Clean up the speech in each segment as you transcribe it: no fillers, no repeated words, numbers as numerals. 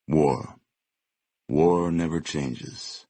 War. War never changes.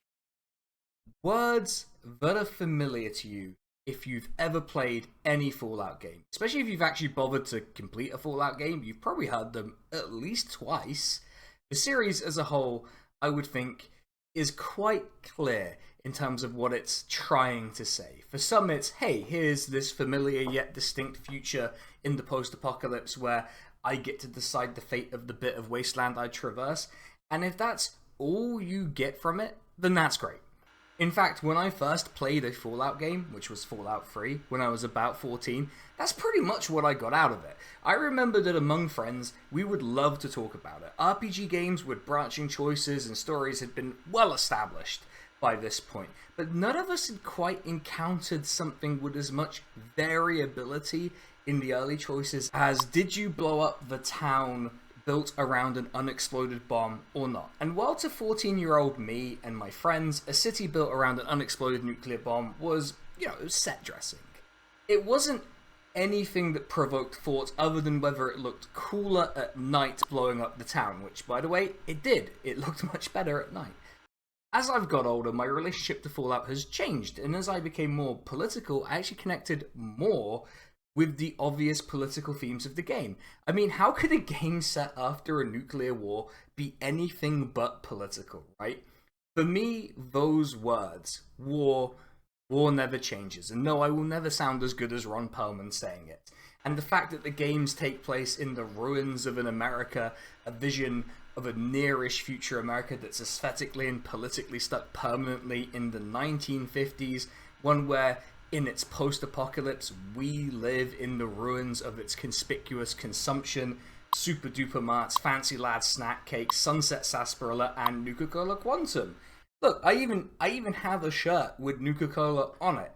Words that are familiar to you if you've ever played any Fallout game. Especially if you've actually bothered to complete a Fallout game, you've probably heard them at least twice. The series as a whole, I would think, is quite clear in terms of what it's trying to say. For some, it's, hey, here's this familiar yet distinct future in the post-apocalypse where I get to decide the fate of the bit of wasteland I traverse. And if that's all you get from it, then that's great. In fact, when I first played a Fallout game, which was Fallout 3, when I was about 14, that's pretty much what I got out of it. I remember that among friends, we would love to talk about it. RPG games with branching choices and stories had been well established by this point, but none of us had quite encountered something with as much variability in the early choices as did you blow up the town built around an unexploded bomb or not. And while to 14-year-old me and my friends, a city built around an unexploded nuclear bomb was, it was set dressing. It wasn't anything that provoked thought other than whether it looked cooler at night blowing up the town, which, by the way, it did. It looked much better at night. As I've got older, my relationship to Fallout has changed, and as I became more political, I actually connected more with the obvious political themes of the game. I mean, how could a game set after a nuclear war be anything but political, right? For me, those words, war never changes. And no, I will never sound as good as Ron Perlman saying it. And the fact that the games take place in the ruins of an America, a vision of a nearish future America that's aesthetically and politically stuck permanently in the 1950s, one where in its post-apocalypse, we live in the ruins of its conspicuous consumption, super duper marts, fancy lads snack cakes, sunset sarsaparilla, and Nuka-Cola Quantum. Look, I even have a shirt with Nuka-Cola on it.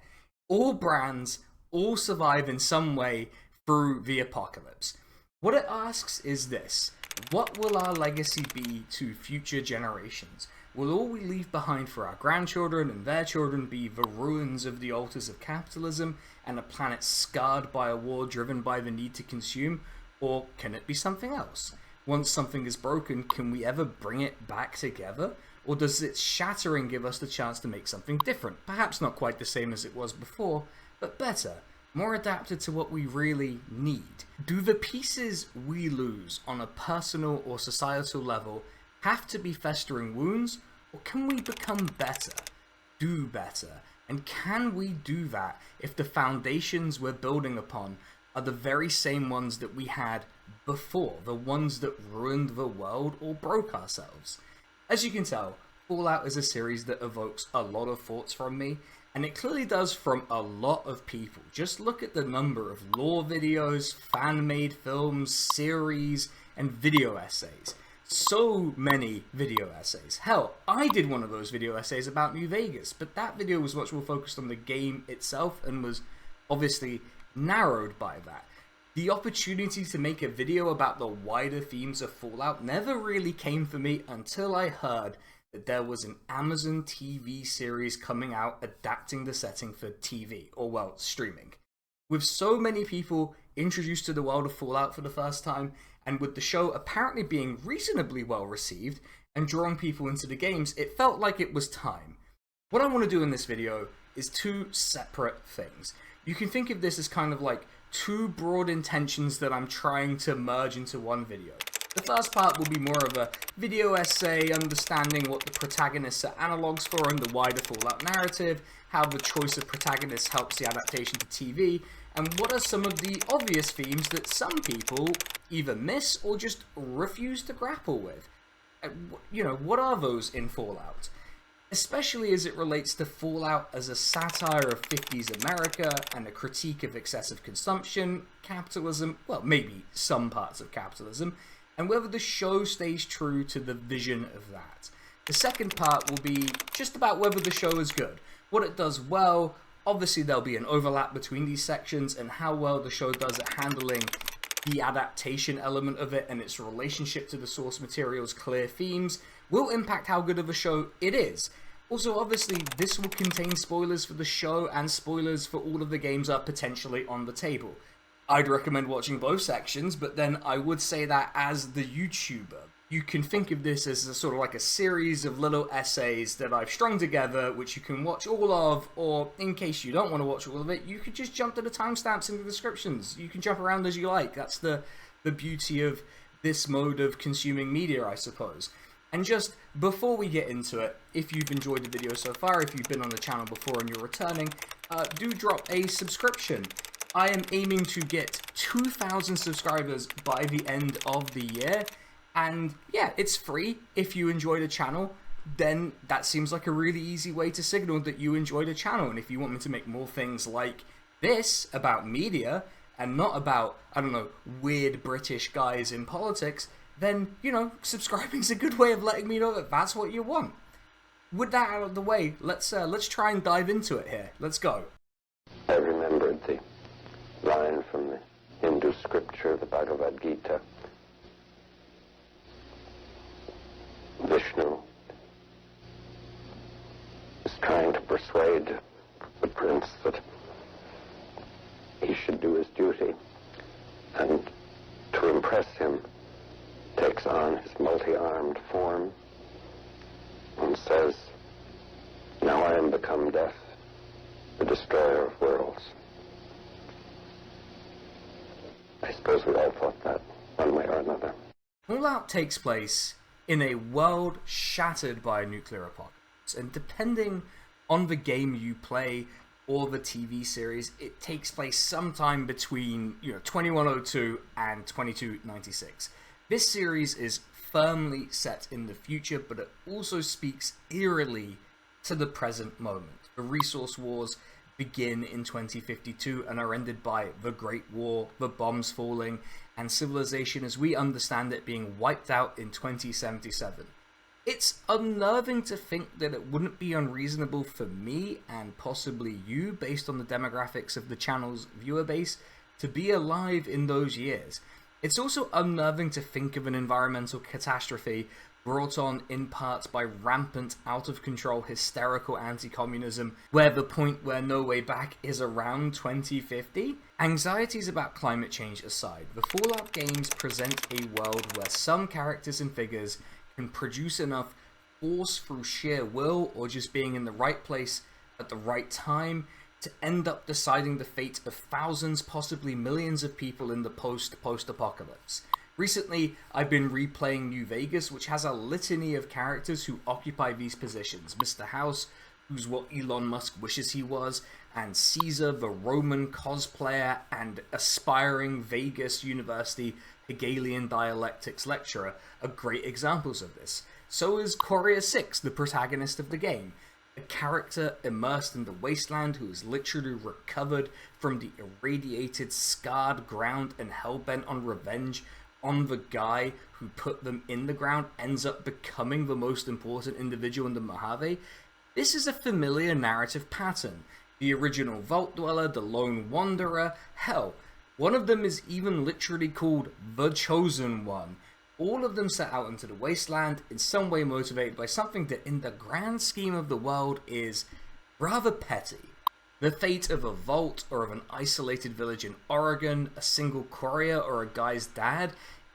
All brands, all survive in some way through the apocalypse. What it asks is this: what will our legacy be to future generations? Will all we leave behind for our grandchildren and their children be the ruins of the altars of capitalism and a planet scarred by a war driven by the need to consume? Or can it be something else? Once something is broken, can we ever bring it back together? Or does its shattering give us the chance to make something different? Perhaps not quite the same as it was before, but better, more adapted to what we really need. Do the pieces we lose on a personal or societal level have to be festering wounds, or can we become better, do better? And can we do that if the foundations we're building upon are the very same ones that we had before, the ones that ruined the world or broke ourselves? As you can tell, Fallout is a series that evokes a lot of thoughts from me, and it clearly does from a lot of people. Just look at the number of lore videos, fan-made films, series, and video essays. So many video essays. Hell, I did one of those video essays about New Vegas, but that video was much more focused on the game itself and was obviously narrowed by that. The opportunity to make a video about the wider themes of Fallout never really came for me until I heard that there was an Amazon TV series coming out adapting the setting for TV, or well, streaming. With so many people introduced to the world of Fallout for the first time, and with the show apparently being reasonably well received and drawing people into the games, it felt like it was time. What I want to do in this video is two separate things. You can think of this as kind of like two broad intentions that I'm trying to merge into one video. The first part will be more of a video essay, understanding what the protagonists are analogues for in the wider Fallout narrative, how the choice of protagonists helps the adaptation to TV, and what are some of the obvious themes that some people either miss or just refuse to grapple with. What are those in Fallout? Especially as it relates to Fallout as a satire of 50s America and a critique of excessive consumption, capitalism, well, maybe some parts of capitalism, and whether the show stays true to the vision of that. The second part will be just about whether the show is good, what it does well. Obviously there'll be an overlap between these sections, and how well the show does at handling the adaptation element of it and its relationship to the source material's clear themes will impact how good of a show it is. Also, obviously, this will contain spoilers for the show, and spoilers for all of the games are potentially on the table. I'd recommend watching both sections, but then I would say that as the YouTuber. you can think of this as a sort of like a series of little essays that I've strung together, which you can watch all of, or in case you don't want to watch all of it, you could just jump to the timestamps in the descriptions. You can jump around as you like. That's the beauty of this mode of consuming media, I suppose. And just before we get into it, if you've enjoyed the video so far, if you've been on the channel before and you're returning, do drop a subscription. I am aiming to get 2,000 subscribers by the end of the year. And yeah, it's free. If you enjoy the channel, then that seems like a really easy way to signal that you enjoy the channel. And if you want me to make more things like this about media and not about, I don't know, weird British guys in politics, then, you know, subscribing's a good way of letting me know that that's what you want. With that out of the way, let's try and dive into it here. Let's go. I remembered the line from the Hindu scripture, the Bhagavad Gita. Vishnu is trying to persuade the prince that he should do his duty, and to impress him takes on his multi-armed form and says, "Now I am become death, the destroyer of worlds." I suppose we all thought that one way or another. Fallout takes place in a world shattered by a nuclear apocalypse, and depending on the game you play or the TV series, it takes place sometime between 2102 and 2296. This series is firmly set in the future, but it also speaks eerily to the present moment. The resource wars begin in 2052 and are ended by the Great War, the bombs falling, and civilization as we understand it being wiped out in 2077. It's unnerving to think that it wouldn't be unreasonable for me, and possibly you, based on the demographics of the channel's viewer base, to be alive in those years. It's also unnerving to think of an environmental catastrophe brought on in part by rampant, out-of-control, hysterical anti-communism, where the point where no way back is around 2050? Anxieties about climate change aside, the Fallout games present a world where some characters and figures can produce enough force through sheer will or just being in the right place at the right time to end up deciding the fate of thousands, possibly millions of people in the post-apocalypse. Recently, I've been replaying New Vegas, which has a litany of characters who occupy these positions. Mr. House, who's what Elon Musk wishes he was, and Caesar, the Roman cosplayer and aspiring Vegas University Hegelian dialectics lecturer, are great examples of this. So is Courier 6, the protagonist of the game. A character immersed in the wasteland who is literally recovered from the irradiated, scarred ground and hellbent on revenge on the guy who put them in the ground, ends up becoming the most important individual in the Mojave. This is a familiar narrative pattern. The original Vault Dweller, the Lone Wanderer, hell, one of them is even literally called The Chosen One. All of them set out into the wasteland, in some way motivated by something that in the grand scheme of the world is rather petty. The fate of a vault or of an isolated village in Oregon, a single courier or a guy's dad,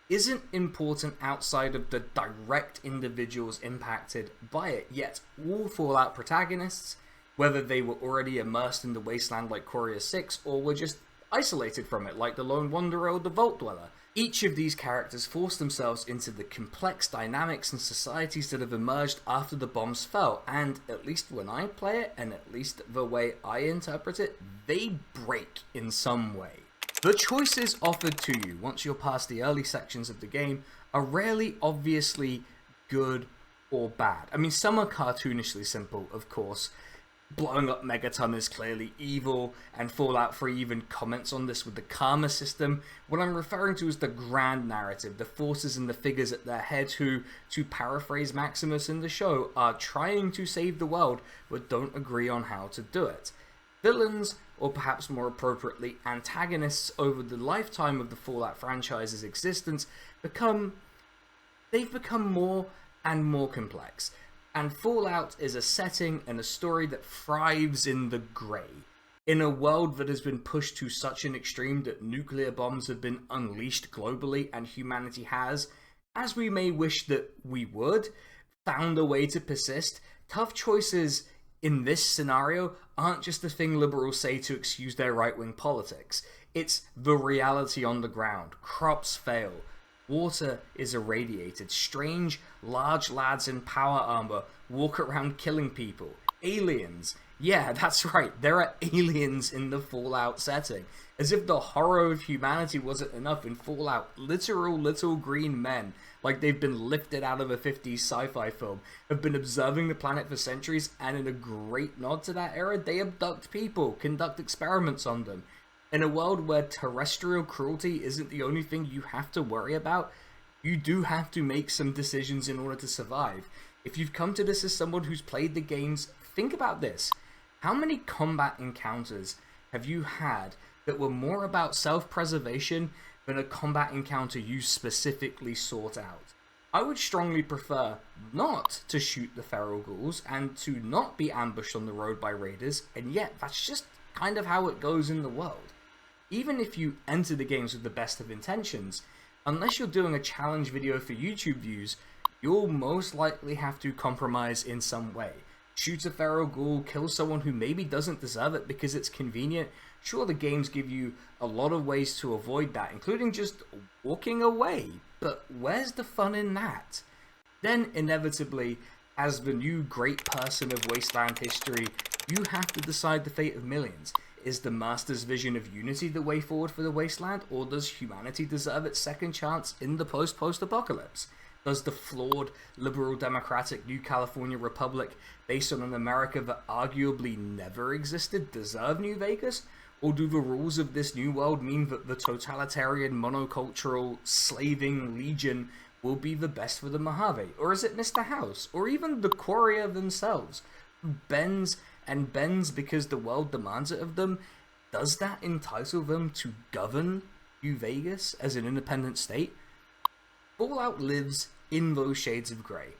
isn't important outside of the direct individuals impacted by it, yet all Fallout protagonists, whether they were already immersed in the wasteland like Courier 6 or were just isolated from it like the Lone Wanderer or the Vault Dweller, each of these characters force themselves into the complex dynamics and societies that have emerged after the bombs fell, and at least when I play it, and at least the way I interpret it, they break in some way. The choices offered to you once you're past the early sections of the game are rarely obviously good or bad. I mean, some are cartoonishly simple, of course. Blowing up Megaton is clearly evil, and Fallout 3 even comments on this with the karma system. What I'm referring to is the grand narrative, the forces and the figures at their head who, to paraphrase Maximus in the show, are trying to save the world but don't agree on how to do it. Villains, or perhaps more appropriately antagonists over the lifetime of the Fallout franchise's existence, they've become more and more complex. And Fallout is a setting and a story that thrives in the grey. In a world that has been pushed to such an extreme that nuclear bombs have been unleashed globally and humanity has, as we may wish that we would, found a way to persist, tough choices in this scenario aren't just a thing liberals say to excuse their right-wing politics. It's the reality on the ground. Crops fail. Water is irradiated. Strange, large lads in power armor walk around killing people. Aliens. Yeah, that's right. There are aliens in the Fallout setting. As if the horror of humanity wasn't enough in Fallout, literal little green men, like they've been lifted out of a 50s sci-fi film, have been observing the planet for centuries, and in a great nod to that era, they abduct people, conduct experiments on them. In a world where terrestrial cruelty isn't the only thing you have to worry about, you do have to make some decisions in order to survive. If you've come to this as someone who's played the games, think about this. How many combat encounters have you had that were more about self-preservation than a combat encounter you specifically sought out? I would strongly prefer not to shoot the feral ghouls and to not be ambushed on the road by raiders, and yet that's just kind of how it goes in the world. Even if you enter the games with the best of intentions, unless you're doing a challenge video for YouTube views, you'll most likely have to compromise in some way. Shoot a feral ghoul, kill someone who maybe doesn't deserve it because it's convenient. Sure, the games give you a lot of ways to avoid that, including just walking away, but where's the fun in that? Then, inevitably, as the new great person of Wasteland history, you have to decide the fate of millions. Is the Master's vision of unity the way forward for the Wasteland, or does humanity deserve its second chance in the post-apocalypse? Does the flawed, liberal, democratic New California Republic, based on an America that arguably never existed, deserve New Vegas? Or do the rules of this new world mean that the totalitarian, monocultural, slaving legion will be the best for the Mojave? Or is it Mr. House? Or even the Courier themselves, who bends and bends because the world demands it of them? Does that entitle them to govern New Vegas as an independent state? Fallout lives in those shades of grey.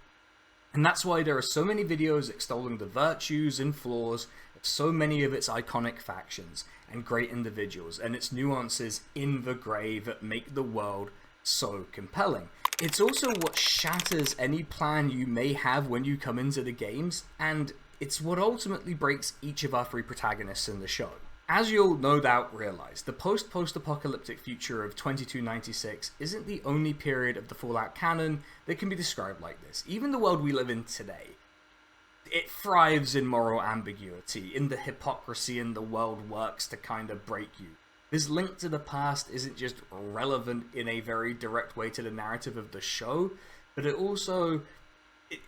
And that's why there are so many videos extolling the virtues and flaws of so many of its iconic factions and great individuals, and its nuances in the grey that make the world so compelling. It's also what shatters any plan you may have when you come into the games, and it's what ultimately breaks each of our three protagonists in the show. As you'll no doubt realise, the post-apocalyptic future of 2296 isn't the only period of the Fallout canon that can be described like this. Even the world we live in today, it thrives in moral ambiguity, in the hypocrisy in the world works to kind of break you. This link to the past isn't just relevant in a very direct way to the narrative of the show, but it also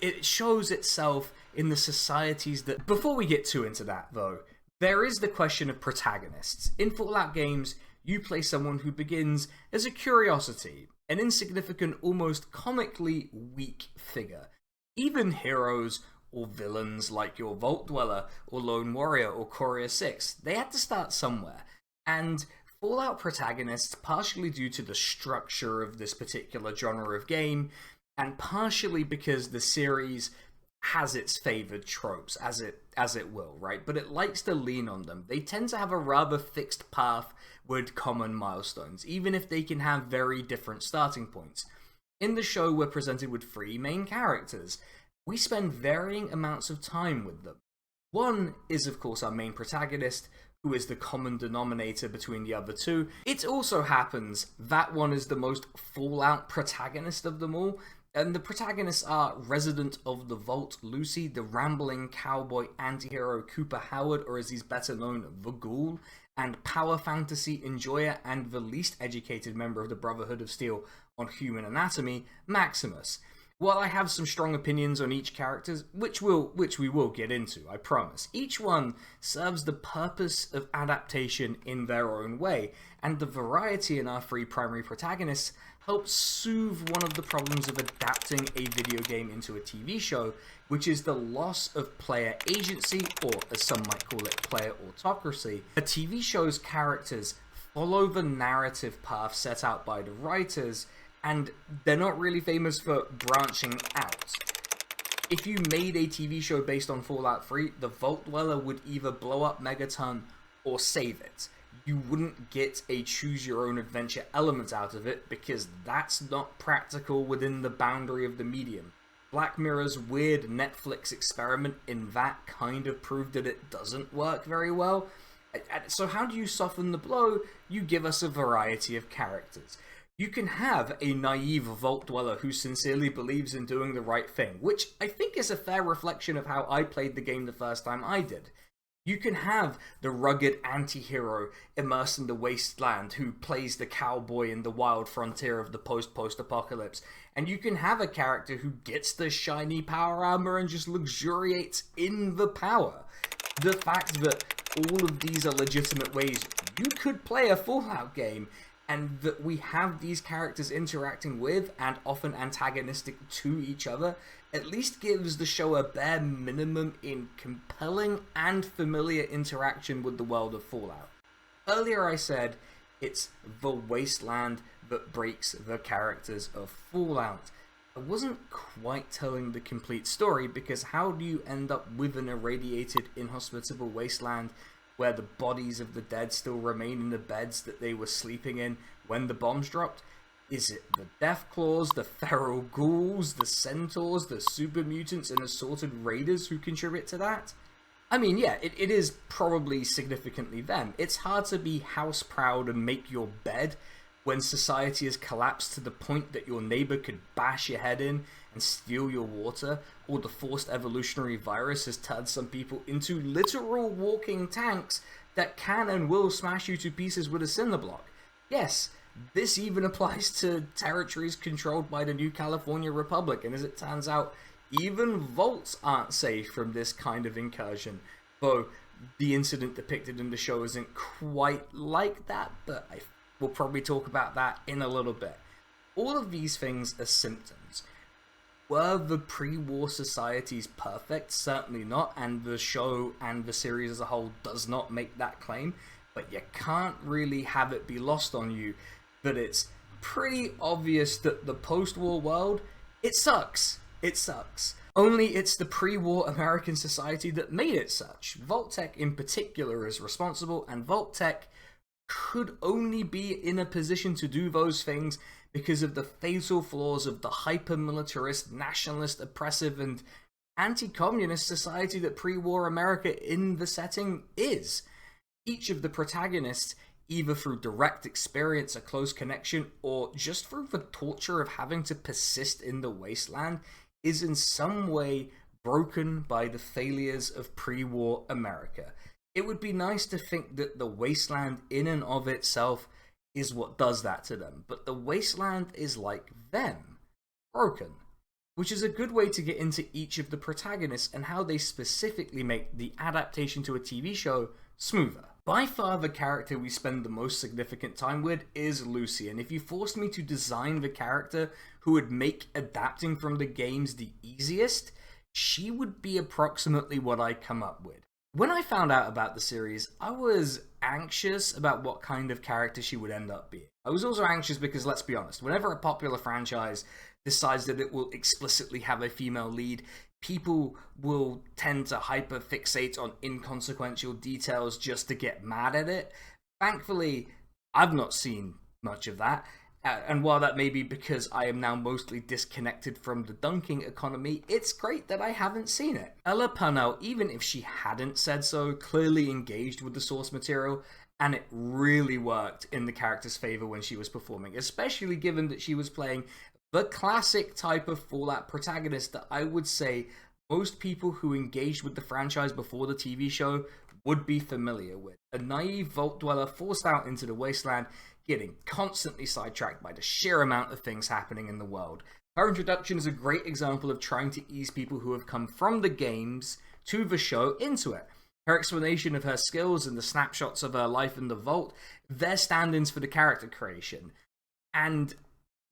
it shows itself in the societies that... Before we get too into that, though, there is the question of protagonists. In Fallout games, you play someone who begins as a curiosity, an insignificant, almost comically weak figure. Even heroes or villains like your Vault Dweller or Lone Warrior or Courier 6, they had to start somewhere. And Fallout protagonists, partially due to the structure of this particular genre of game, and partially because the series has its favoured tropes, as it will, right? But it likes to lean on them. They tend to have a rather fixed path with common milestones, even if they can have very different starting points. In the show, we're presented with three main characters. We spend varying amounts of time with them. One is, of course, our main protagonist, who is the common denominator between the other two. It also happens that one is the most Fallout protagonist of them all, and the protagonists are resident of the Vault Lucy, the rambling cowboy antihero Cooper Howard, or as he's better known, the Ghoul, and power fantasy enjoyer and the least educated member of the Brotherhood of Steel on human anatomy, Maximus. While I have some strong opinions on each character, which we will get into, I promise, each one serves the purpose of adaptation in their own way, and the variety in our three primary protagonists helps soothe one of the problems of adapting a video game into a TV show, which is the loss of player agency, or as some might call it, player autocracy. A TV show's characters follow the narrative path set out by the writers, and they're not really famous for branching out. If you made a TV show based on Fallout 3, the Vault Dweller would either blow up Megaton or save it. you wouldn't get a choose-your-own-adventure element out of it because that's not practical within the boundary of the medium. Black Mirror's weird Netflix experiment in that kind of proved that it doesn't work very well. So how do you soften the blow? You give us a variety of characters. You can have a naive vault dweller who sincerely believes in doing the right thing, which I think is a fair reflection of how I played the game the first time I did. You can have the rugged anti-hero immersed in the wasteland who plays the cowboy in the wild frontier of the post-apocalypse. And you can have a character who gets the shiny power armor and just luxuriates in the power. The fact that all of these are legitimate ways you could play a Fallout game, and that we have these characters interacting with and often antagonistic to each other, at least gives the show a bare minimum in compelling and familiar interaction with the world of Fallout. Earlier I said it's the wasteland that breaks the characters of Fallout. I wasn't quite telling the complete story, because how do you end up with an irradiated, inhospitable wasteland where the bodies of the dead still remain in the beds that they were sleeping in when the bombs dropped? Is it the Deathclaws, the feral ghouls, the centaurs, the super mutants, and assorted raiders who contribute to that? I mean, yeah, it is probably significantly them. It's hard to be house proud and make your bed when society has collapsed to the point that your neighbor could bash your head in and steal your water, or the forced evolutionary virus has turned some people into literal walking tanks that can and will smash you to pieces with a cinder block. Yes, this even applies to territories controlled by the New California Republic, and as it turns out, even vaults aren't safe from this kind of incursion, though the incident depicted in the show isn't quite like that, but we'll probably talk about that in a little bit. All of these things are symptoms. Were the pre-war societies perfect? Certainly not, and the show and the series as a whole does not make that claim, but you can't really have it be lost on you that it's pretty obvious that the post-war world, it sucks. It sucks. Only it's the pre-war American society that made it such. Vault-Tec in particular is responsible, and Vault-Tec could only be in a position to do those things because of the fatal flaws of the hyper-militarist, nationalist, oppressive, and anti-communist society that pre-war America in the setting is. Each of the protagonists, either through direct experience, a close connection, or just through the torture of having to persist in the wasteland, is in some way broken by the failures of pre-war America. It would be nice to think that the wasteland in and of itself is what does that to them, but the wasteland is like them, broken, which is a good way to get into each of the protagonists and how they specifically make the adaptation to a TV show smoother. By far the character we spend the most significant time with is Lucy, and if you forced me to design the character who would make adapting from the games the easiest, she would be approximately what I come up with. When I found out about the series, I was anxious about what kind of character she would end up being. I was also anxious because, let's be honest, whenever a popular franchise decides that it will explicitly have a female lead, people will tend to hyper-fixate on inconsequential details just to get mad at it. Thankfully, I've not seen much of that. And while that may be because I am now mostly disconnected from the dunking economy, it's great that I haven't seen it. Ella Purnell, even if she hadn't said so, clearly engaged with the source material, and it really worked in the character's favor when she was performing, especially given that she was playing the classic type of Fallout protagonist that I would say most people who engaged with the franchise before the TV show would be familiar with. A naive vault dweller forced out into the wasteland, getting constantly sidetracked by the sheer amount of things happening in the world. Her introduction is a great example of trying to ease people who have come from the games to the show into it. Her explanation of her skills and the snapshots of her life in the vault, they're stand-ins for the character creation. And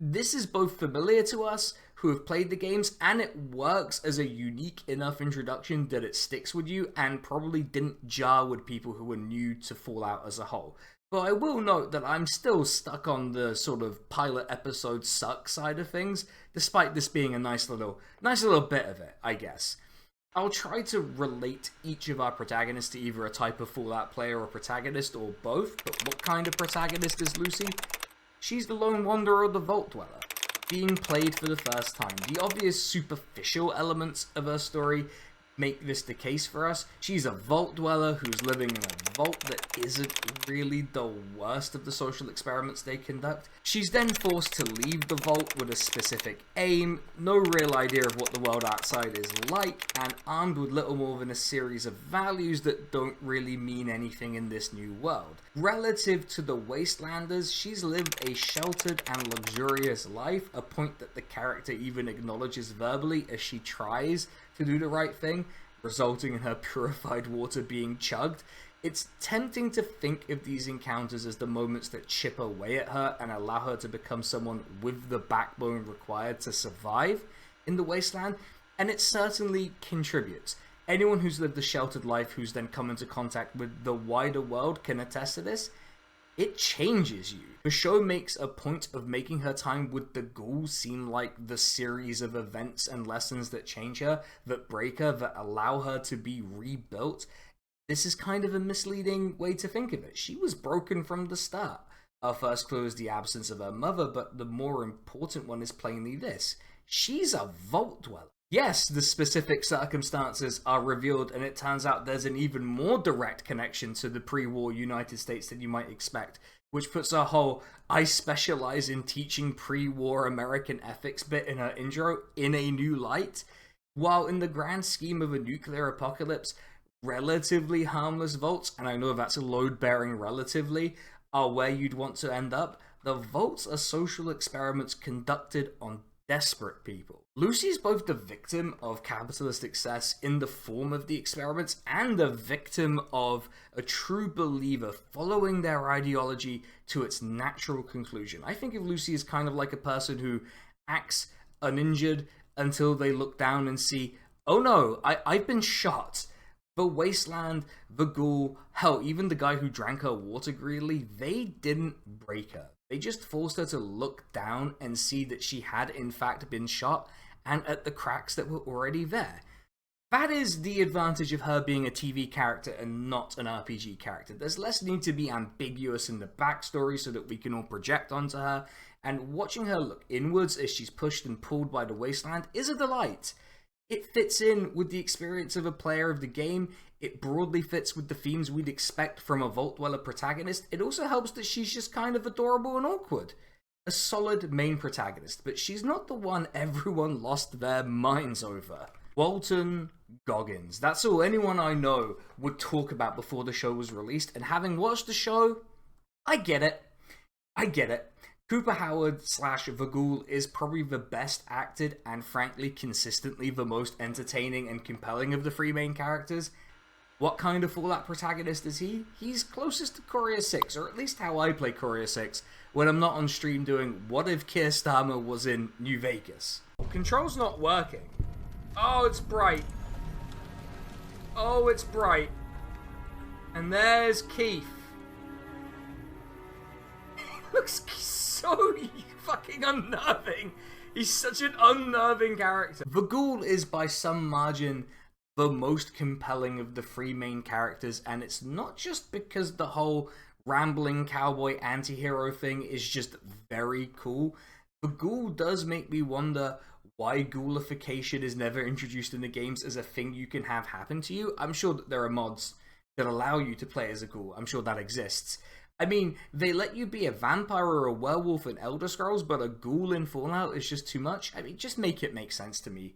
this is both familiar to us who have played the games, and it works as a unique enough introduction that it sticks with you and probably didn't jar with people who were new to Fallout as a whole. But I will note that I'm still stuck on the sort of pilot episode suck side of things, despite this being a nice little bit of it, I guess. I'll try to relate each of our protagonists to either a type of Fallout player or protagonist, or both, but what kind of protagonist is Lucy? She's the lone wanderer, the Vault Dweller, being played for the first time. The obvious superficial elements of her story make this the case for us. She's a Vault Dweller who's living in a vault that isn't really the worst of the social experiments they conduct. She's then forced to leave the vault with a specific aim, no real idea of what the world outside is like, and armed with little more than a series of values that don't really mean anything in this new world. Relative to the Wastelanders, she's lived a sheltered and luxurious life, a point that the character even acknowledges verbally as she tries to do the right thing, resulting in her purified water being chugged. It's tempting to think of these encounters as the moments that chip away at her and allow her to become someone with the backbone required to survive in the wasteland, and it certainly contributes. Anyone who's lived a sheltered life who's then come into contact with the wider world can attest to this. It changes you. The show makes a point of making her time with the Ghoul seem like the series of events and lessons that change her, that break her, that allow her to be rebuilt. This is kind of a misleading way to think of it. She was broken from the start. Our first clue is the absence of her mother, but the more important one is plainly this. She's a Vault Dweller. Yes, the specific circumstances are revealed, and it turns out there's an even more direct connection to the pre-war United States than you might expect, which puts our whole "I specialize in teaching pre-war American ethics" bit in her intro in a new light. While in the grand scheme of a nuclear apocalypse, relatively harmless vaults, and I know that's a load-bearing relatively, are where you'd want to end up, the vaults are social experiments conducted on desperate people. Lucy is both the victim of capitalist excess in the form of the experiments and the victim of a true believer following their ideology to its natural conclusion. I think of Lucy as kind of like a person who acts uninjured until they look down and see, oh no, I've been shot. The Wasteland, the Ghoul, hell, even the guy who drank her water greedily, they didn't break her. They just forced her to look down and see that she had in fact been shot and at the cracks that were already there. That is the advantage of her being a TV character and not an RPG character. There's less need to be ambiguous in the backstory so that we can all project onto her, and watching her look inwards as she's pushed and pulled by the Wasteland is a delight. It fits in with the experience of a player of the game. It broadly fits with the themes we'd expect from a Vault Dweller protagonist. It also helps that she's just kind of adorable and awkward. A solid main protagonist, but she's not the one everyone lost their minds over. Walton Goggins. That's all anyone I know would talk about before the show was released, and having watched the show, I get it. Cooper Howard / The Ghoul is probably the best acted and frankly consistently the most entertaining and compelling of the three main characters. What kind of Fallout protagonist is he? He's closest to Courier 6, or at least how I play Courier 6 when I'm not on stream doing What If Keir Starmer Was in New Vegas. Control's not working. Oh, it's bright. Oh, it's bright. And there's Keith. Looks so fucking unnerving. He's such an unnerving character. The Ghoul is by some margin the most compelling of the three main characters, and it's not just because the whole rambling cowboy anti-hero thing is just very cool. The Ghoul does make me wonder why ghoulification is never introduced in the games as a thing you can have happen to you. I'm sure that there are mods that allow you to play as a ghoul. I'm sure that exists. I mean, they let you be a vampire or a werewolf in Elder Scrolls, but a ghoul in Fallout is just too much. I mean, just make it make sense to me.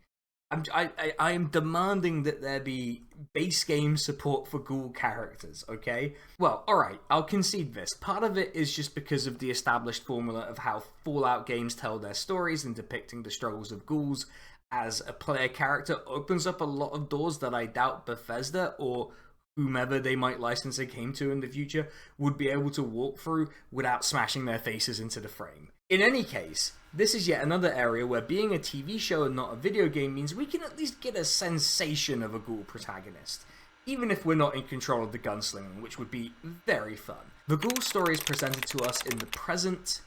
I am demanding that there be base game support for ghoul characters, okay? Well, alright, I'll concede this. Part of it is just because of the established formula of how Fallout games tell their stories, and depicting the struggles of ghouls as a player character opens up a lot of doors that I doubt Bethesda or whomever they might license a game to in the future would be able to walk through without smashing their faces into the frame. In any case, this is yet another area where being a TV show and not a video game means we can at least get a sensation of a ghoul protagonist, even if we're not in control of the gunslinging, which would be very fun. The Ghoul story is presented to us in the present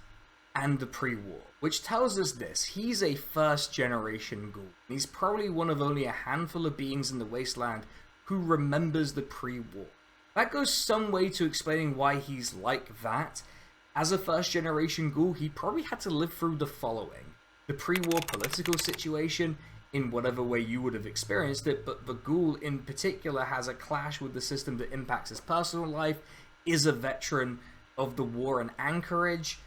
and the pre-war, which tells us this: he's a first-generation Ghoul. He's probably one of only a handful of beings in the Wasteland who remembers the pre-war. That goes some way to explaining why he's like that. As a first-generation Ghoul, he probably had to live through the following: the pre-war political situation, in whatever way you would have experienced it, but the Ghoul in particular has a clash with the system that impacts his personal life, is a veteran of the war in Anchorage.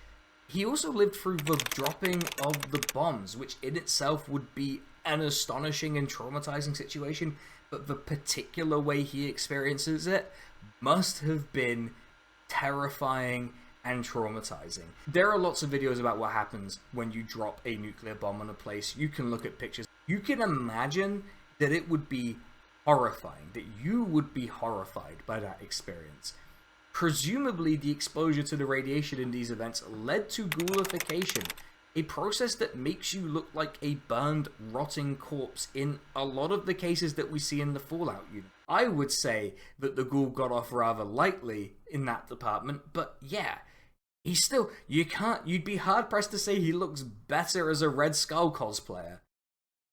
He also lived through the dropping of the bombs, which in itself would be an astonishing and traumatizing situation, but the particular way he experiences it must have been terrifying and traumatizing. There are lots of videos about what happens when you drop a nuclear bomb on a place. You can look at pictures. You can imagine that it would be horrifying, that you would be horrified by that experience. Presumably, the exposure to the radiation in these events led to ghoulification, a process that makes you look like a burned, rotting corpse in a lot of the cases that we see in the Fallout unit. I would say that the Ghoul got off rather lightly in that department, but yeah, he's still, you'd be hard-pressed to say he looks better as a Red Skull cosplayer.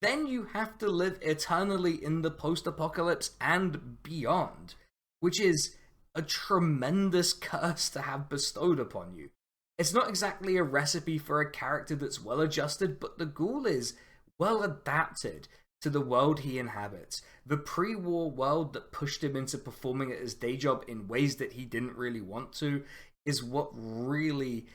Then you have to live eternally in the post-apocalypse and beyond, which is a tremendous curse to have bestowed upon you. It's not exactly a recipe for a character that's well adjusted, but the Ghoul is well adapted to the world he inhabits. The pre-war world that pushed him into performing at his day job in ways that he didn't really want to is what really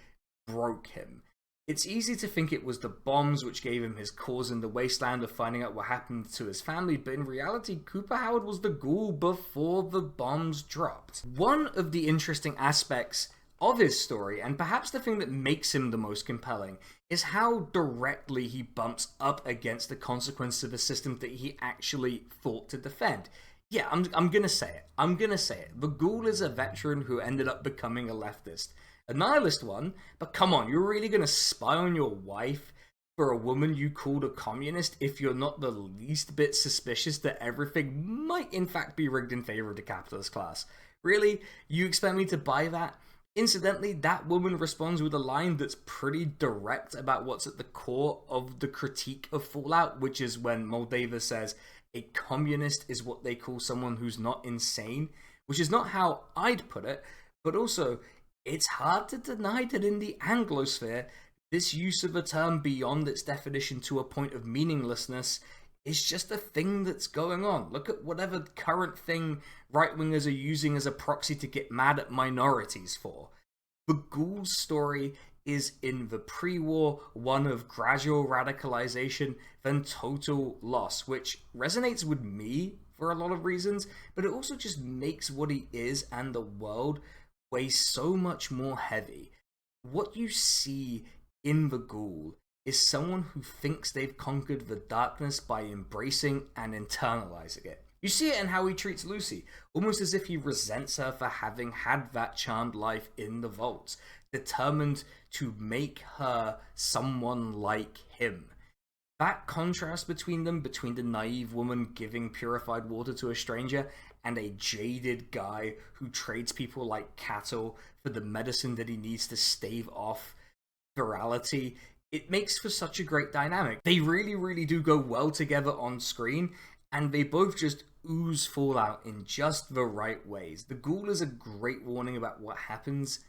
broke him. It's easy to think it was the bombs which gave him his cause in the Wasteland of finding out what happened to his family, but in reality, Cooper Howard was the Ghoul before the bombs dropped. One of the interesting aspects of his story, and perhaps the thing that makes him the most compelling, is how directly he bumps up against the consequences of a system that he actually fought to defend. Yeah, I'm gonna say it. I'm gonna say it. The Ghoul is a veteran who ended up becoming a leftist. A nihilist one, but come on, you're really gonna spy on your wife for a woman you called a communist if you're not the least bit suspicious that everything might in fact be rigged in favor of the capitalist class? Really? You expect me to buy that? Incidentally, that woman responds with a line that's pretty direct about what's at the core of the critique of Fallout, which is when Moldava says, a communist is what they call someone who's not insane, which is not how I'd put it, but also, it's hard to deny that in the Anglosphere, this use of a term beyond its definition to a point of meaninglessness is just a thing that's going on. Look at whatever current thing right-wingers are using as a proxy to get mad at minorities for. The Ghoul's story is in the pre-war one of gradual radicalization, then total loss, which resonates with me for a lot of reasons, but it also just makes what he is and the world weigh so much more heavy. What you see in the Ghoul is someone who thinks they've conquered the darkness by embracing and internalizing it. You see it in how he treats Lucy, almost as if he resents her for having had that charmed life in the vaults, determined to make her someone like him. That contrast between them, between the naive woman giving purified water to a stranger and a jaded guy who trades people like cattle for the medicine that he needs to stave off virality, it makes for such a great dynamic. They really, really do go well together on screen, and they both just ooze Fallout in just the right ways. The Ghoul is a great warning about what happens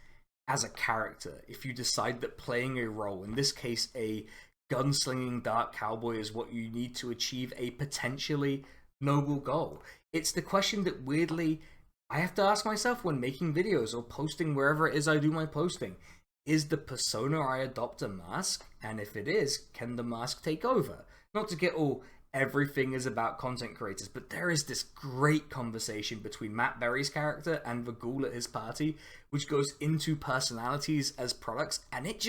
as a character if you decide that playing a role, in this case a gunslinging dark cowboy, is what you need to achieve a potentially noble goal. It's the question that weirdly I have to ask myself when making videos or posting wherever it is I do my posting. Is the persona I adopt a mask? And if it is, can the mask take over? Not to get all everything is about content creators, but there is this great conversation between Matt Berry's character and the Ghoul at his party, which goes into personalities as products, and it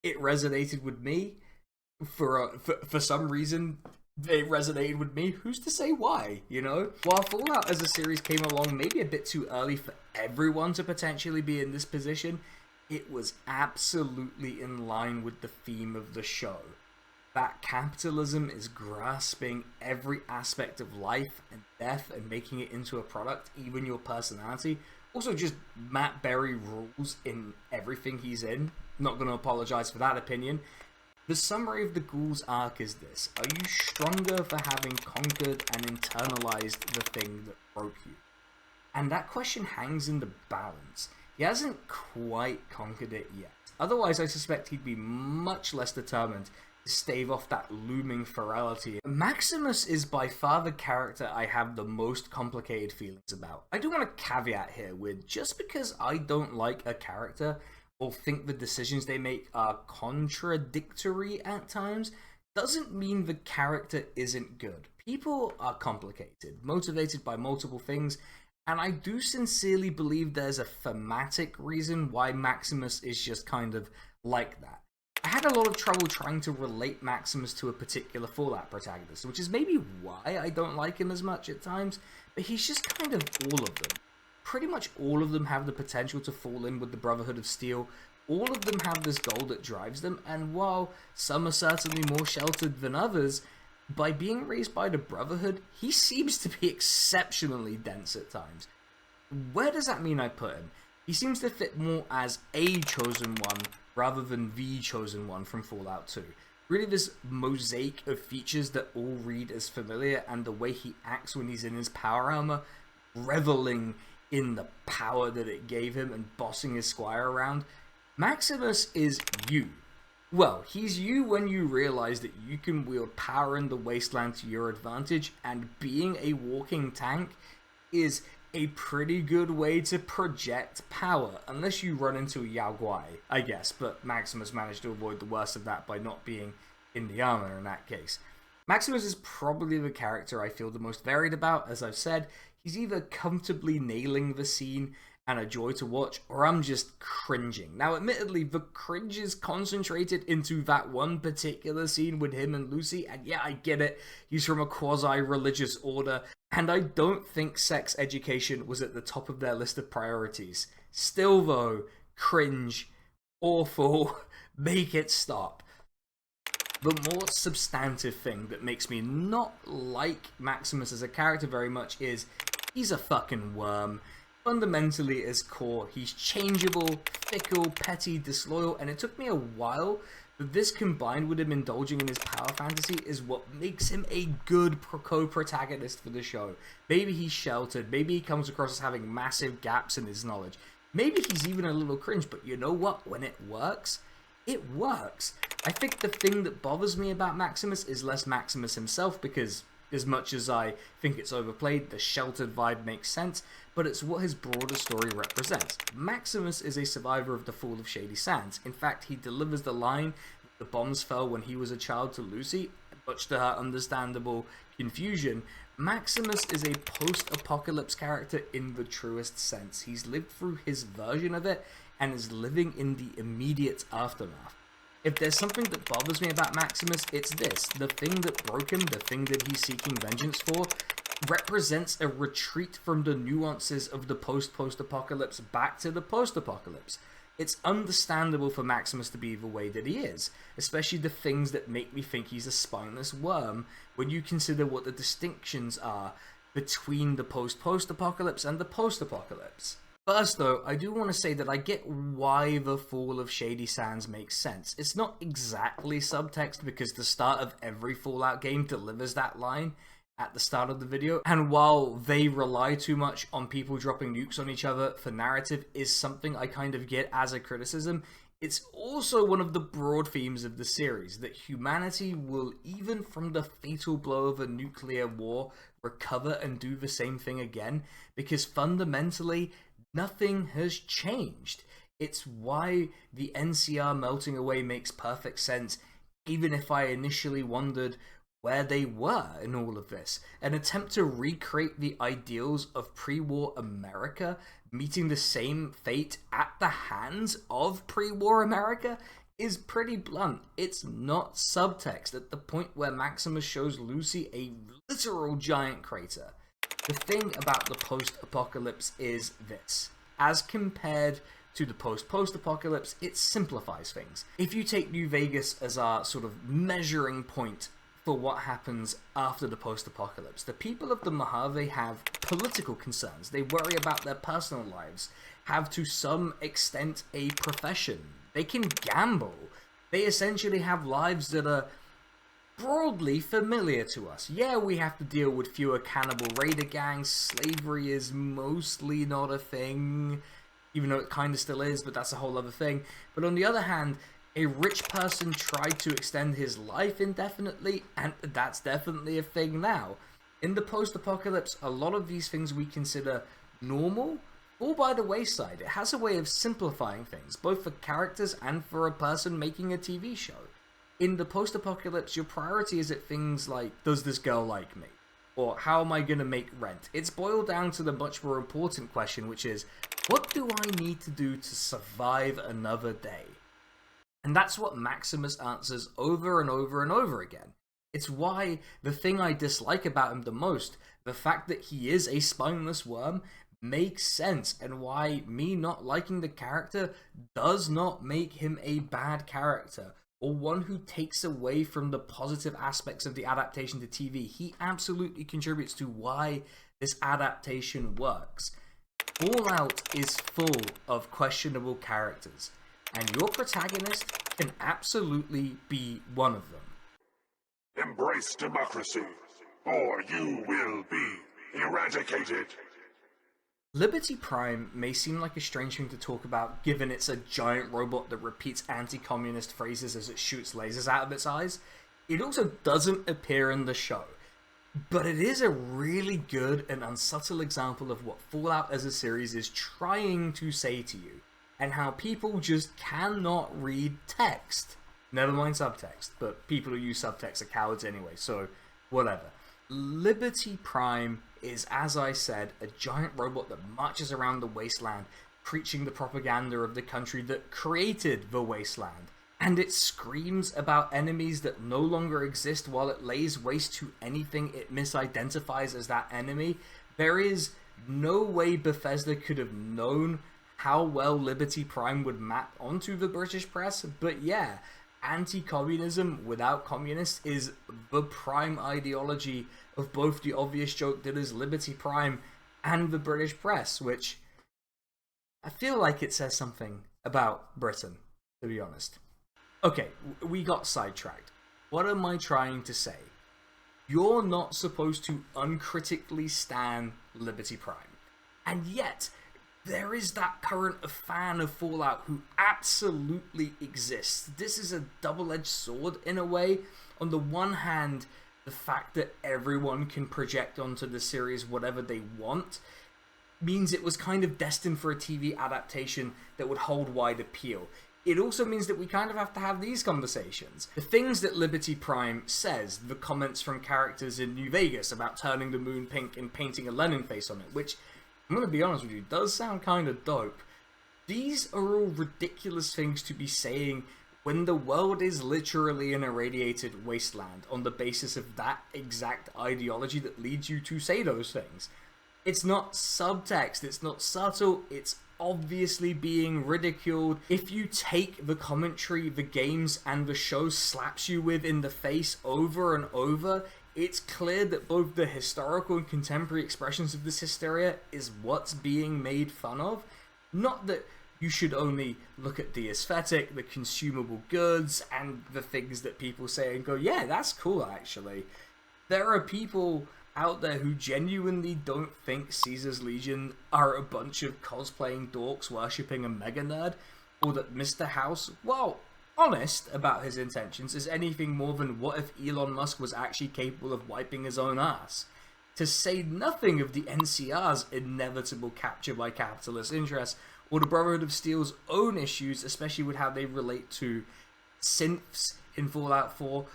resonated with me. For some reason, it resonated with me. Who's to say why, you know? While Fallout as a series came along maybe a bit too early for everyone to potentially be in this position, it was absolutely in line with the theme of the show. That capitalism is grasping every aspect of life and death and making it into a product, even your personality. Also, just Matt Berry rules in everything he's in. not going to apologize for that opinion. The summary of the Ghoul's arc is this: are you stronger for having conquered and internalized the thing that broke you? And that question hangs in the balance. He hasn't quite conquered it yet. Otherwise, I suspect he'd be much less determined to stave off that looming ferality. Maximus is by far the character I have the most complicated feelings about. I do want to caveat here with, just because I don't like a character or think the decisions they make are contradictory at times, doesn't mean the character isn't good. People are complicated, motivated by multiple things, and I do sincerely believe there's a thematic reason why Maximus is just kind of like that. I had a lot of trouble trying to relate Maximus to a particular Fallout protagonist, which is maybe why I don't like him as much at times, but he's just kind of all of them. Pretty much all of them have the potential to fall in with the Brotherhood of Steel. All of them have this goal that drives them, and while some are certainly more sheltered than others, by being raised by the Brotherhood, he seems to be exceptionally dense at times. Where does that mean I put him? He seems to fit more as a chosen one rather than the chosen one from Fallout 2. Really this mosaic of features that all read as familiar, and the way he acts when he's in his power armor, reveling in the power that it gave him and bossing his squire around. Maximus is you. Well, he's you when you realize that you can wield power in the wasteland to your advantage, and being a walking tank is a pretty good way to project power, unless you run into a Yao Guai, I guess, but Maximus managed to avoid the worst of that by not being in the armor in that case. Maximus is probably the character I feel the most varied about. As I've said, he's either comfortably nailing the scene and a joy to watch, or I'm just cringing. Now, admittedly, the cringe is concentrated into that one particular scene with him and Lucy, and yeah, I get it, he's from a quasi-religious order, and I don't think sex education was at the top of their list of priorities. Still though, cringe, awful, make it stop. The more substantive thing that makes me not like Maximus as a character very much is he's a fucking worm. Fundamentally, at his core, he's changeable, fickle, petty, disloyal, and it took me a while, but this combined with him indulging in his power fantasy is what makes him a good co-protagonist for the show. Maybe he's sheltered, maybe he comes across as having massive gaps in his knowledge, maybe he's even a little cringe, but you know what? When it works, it works. I think the thing that bothers me about Maximus is less Maximus himself, because as much as I think it's overplayed, the sheltered vibe makes sense, but it's what his broader story represents. Maximus is a survivor of the fall of Shady Sands. In fact, he delivers the line, "The bombs fell when he was a child," to Lucy, much to her understandable confusion. Maximus is a post-apocalypse character in the truest sense. He's lived through his version of it and is living in the immediate aftermath. If there's something that bothers me about Maximus, it's this. The thing that broke him, the thing that he's seeking vengeance for, represents a retreat from the nuances of the post-apocalypse back to the post-apocalypse. It's understandable for Maximus to be the way that he is, especially the things that make me think he's a spineless worm when you consider what the distinctions are between the post-apocalypse and the post-apocalypse. First though, I do want to say that I get why the fall of Shady Sands makes sense. It's not exactly subtext, because the start of every Fallout game delivers that line at the start of the video, and while they rely too much on people dropping nukes on each other for narrative is something I kind of get as a criticism, it's also one of the broad themes of the series, that humanity will, even from the fatal blow of a nuclear war, recover and do the same thing again, because fundamentally nothing has changed. It's why the NCR melting away makes perfect sense, even if I initially wondered where they were in all of this. An attempt to recreate the ideals of pre-war America, meeting the same fate at the hands of pre-war America, is pretty blunt. It's not subtext at the point where Maximus shows Lucy a literal giant crater. The thing about the post-apocalypse is this. As compared to the post-apocalypse, it simplifies things. If you take New Vegas as our sort of measuring point for what happens after the post-apocalypse, the people of the Mojave have political concerns. They worry about their personal lives, have to some extent a profession. They can gamble. They essentially have lives that are broadly familiar to us. Yeah, we have to deal with fewer cannibal raider gangs. Slavery is mostly not a thing, even though it kind of still is, but that's a whole other thing. But on the other hand, a rich person tried to extend his life indefinitely, and that's definitely a thing now. In the post-apocalypse, a lot of these things we consider normal fall by the wayside. It has a way of simplifying things, both for characters and for a person making a TV show. In the post-apocalypse, your priority is at things like, does this girl like me? Or how am I going to make rent? It's boiled down to the much more important question, which is, what do I need to do to survive another day? And that's what Maximus answers over and over and over again. It's why the thing I dislike about him the most, the fact that he is a spineless worm, makes sense, and why me not liking the character does not make him a bad character, or one who takes away from the positive aspects of the adaptation to TV. He absolutely contributes to why this adaptation works. Fallout is full of questionable characters, and your protagonist can absolutely be one of them. Embrace democracy, or you will be eradicated. Liberty Prime may seem like a strange thing to talk about, given it's a giant robot that repeats anti-communist phrases as it shoots lasers out of its eyes. It also doesn't appear in the show, but it is a really good and unsubtle example of what Fallout as a series is trying to say to you, and how people just cannot read text. Never mind subtext, but people who use subtext are cowards anyway, so whatever. Liberty Prime is, as I said, a giant robot that marches around the wasteland, preaching the propaganda of the country that created the wasteland. And it screams about enemies that no longer exist while it lays waste to anything it misidentifies as that enemy. There is no way Bethesda could have known how well Liberty Prime would map onto the British press, but yeah, anti-communism without communists is the prime ideology of both the obvious joke that is Liberty Prime and the British press, which I feel like it says something about Britain, to be honest. Okay, we got sidetracked. What am I trying to say? You're not supposed to uncritically stan Liberty Prime, and yet there is that current of fan of Fallout who absolutely exists. This is a double-edged sword in a way. On the one hand, the fact that everyone can project onto the series whatever they want means it was kind of destined for a TV adaptation that would hold wide appeal. It also means that we kind of have to have these conversations. The things that Liberty Prime says, the comments from characters in New Vegas about turning the moon pink and painting a Lenin face on it, which, I'm going to be honest with you, does sound kind of dope. These are all ridiculous things to be saying when the world is literally an irradiated wasteland on the basis of that exact ideology that leads you to say those things. It's not subtext, it's not subtle, it's obviously being ridiculed. If you take the commentary the games and the show slaps you with in the face over and over, it's clear that both the historical and contemporary expressions of this hysteria is what's being made fun of. Not that you should only look at the aesthetic, the consumable goods, and the things that people say and go, yeah, that's cool actually. There are people out there who genuinely don't think Caesar's Legion are a bunch of cosplaying dorks worshipping a mega nerd, or that Mr. House, while honest about his intentions, is anything more than what if Elon Musk was actually capable of wiping his own ass. To say nothing of the NCR's inevitable capture by capitalist interests, or the Brotherhood of Steel's own issues, especially with how they relate to synths in Fallout 4,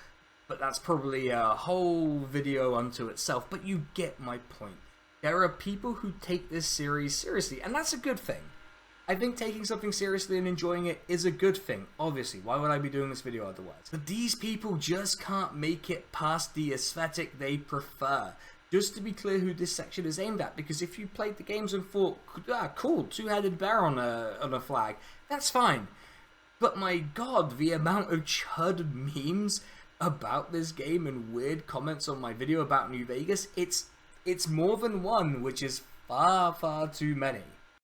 but that's probably a whole video unto itself, but you get my point. There are people who take this series seriously, and that's a good thing. I think taking something seriously and enjoying it is a good thing, obviously. Why would I be doing this video otherwise? But these people just can't make it past the aesthetic they prefer. Just to be clear who this section is aimed at, because if you played the games and thought, ah, cool, two-headed bear on a flag, that's fine. But my god, the amount of chud memes about this game and weird comments on my video about New Vegas, it's more than one, which is far, far too many.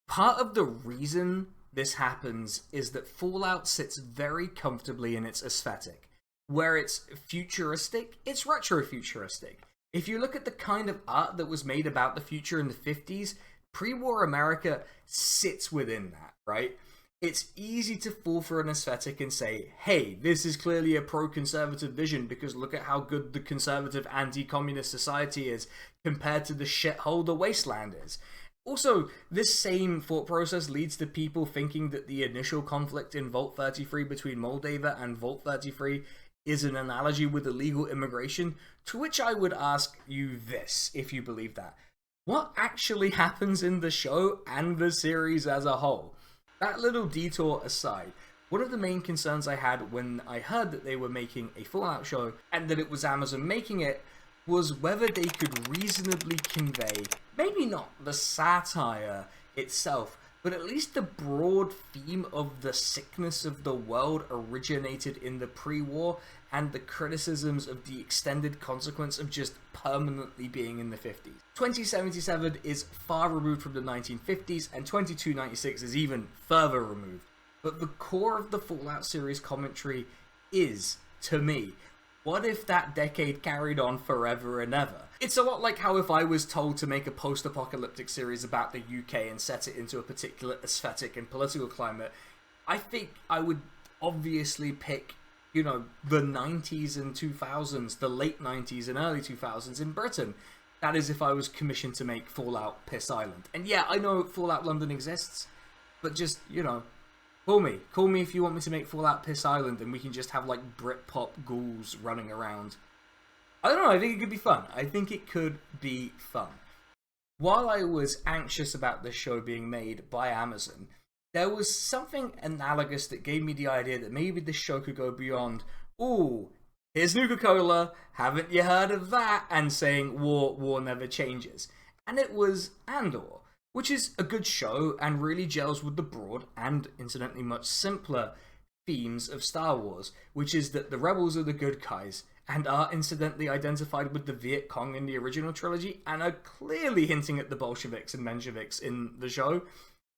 Part of the reason this happens is that Fallout sits very comfortably in its aesthetic. Where it's futuristic, it's retro-futuristic. If you look at the kind of art that was made about the future in the 50s, pre-war America sits within that, right? It's easy to fall for an aesthetic and say, hey, this is clearly a pro-conservative vision because look at how good the conservative anti-communist society is compared to the shithole the wasteland is. Also, this same thought process leads to people thinking that the initial conflict in Vault 33 between Moldova and Vault 33 is an analogy with illegal immigration, to which I would ask you this, if you believe that. What actually happens in the show and the series as a whole? That little detour aside, one of the main concerns I had when I heard that they were making a Fallout show, and that it was Amazon making it, was whether they could reasonably convey, maybe not the satire itself, but at least the broad theme of the sickness of the world originated in the pre-war and the criticisms of the extended consequence of just permanently being in the 50s. 2077 is far removed from the 1950s, and 2296 is even further removed. But the core of the Fallout series commentary is, to me, what if that decade carried on forever and ever? It's a lot like how if I was told to make a post-apocalyptic series about the UK and set it into a particular aesthetic and political climate, I think I would obviously pick, you know, the 90s and 2000s, the late 90s and early 2000s in Britain. That is if I was commissioned to make Fallout Piss Island. And yeah, I know Fallout London exists, but just, you know, call me if you want me to make Fallout Piss Island and we can just have like Britpop ghouls running around. I don't know, I think it could be fun. I think it could be fun. While I was anxious about this show being made by Amazon, there was something analogous that gave me the idea that maybe this show could go beyond, ooh, here's Nuka-Cola, haven't you heard of that? And saying war never changes. And it was Andor, which is a good show and really gels with the broad and, incidentally, much simpler themes of Star Wars, which is that the rebels are the good guys and are incidentally identified with the Viet Cong in the original trilogy and are clearly hinting at the Bolsheviks and Mensheviks in the show.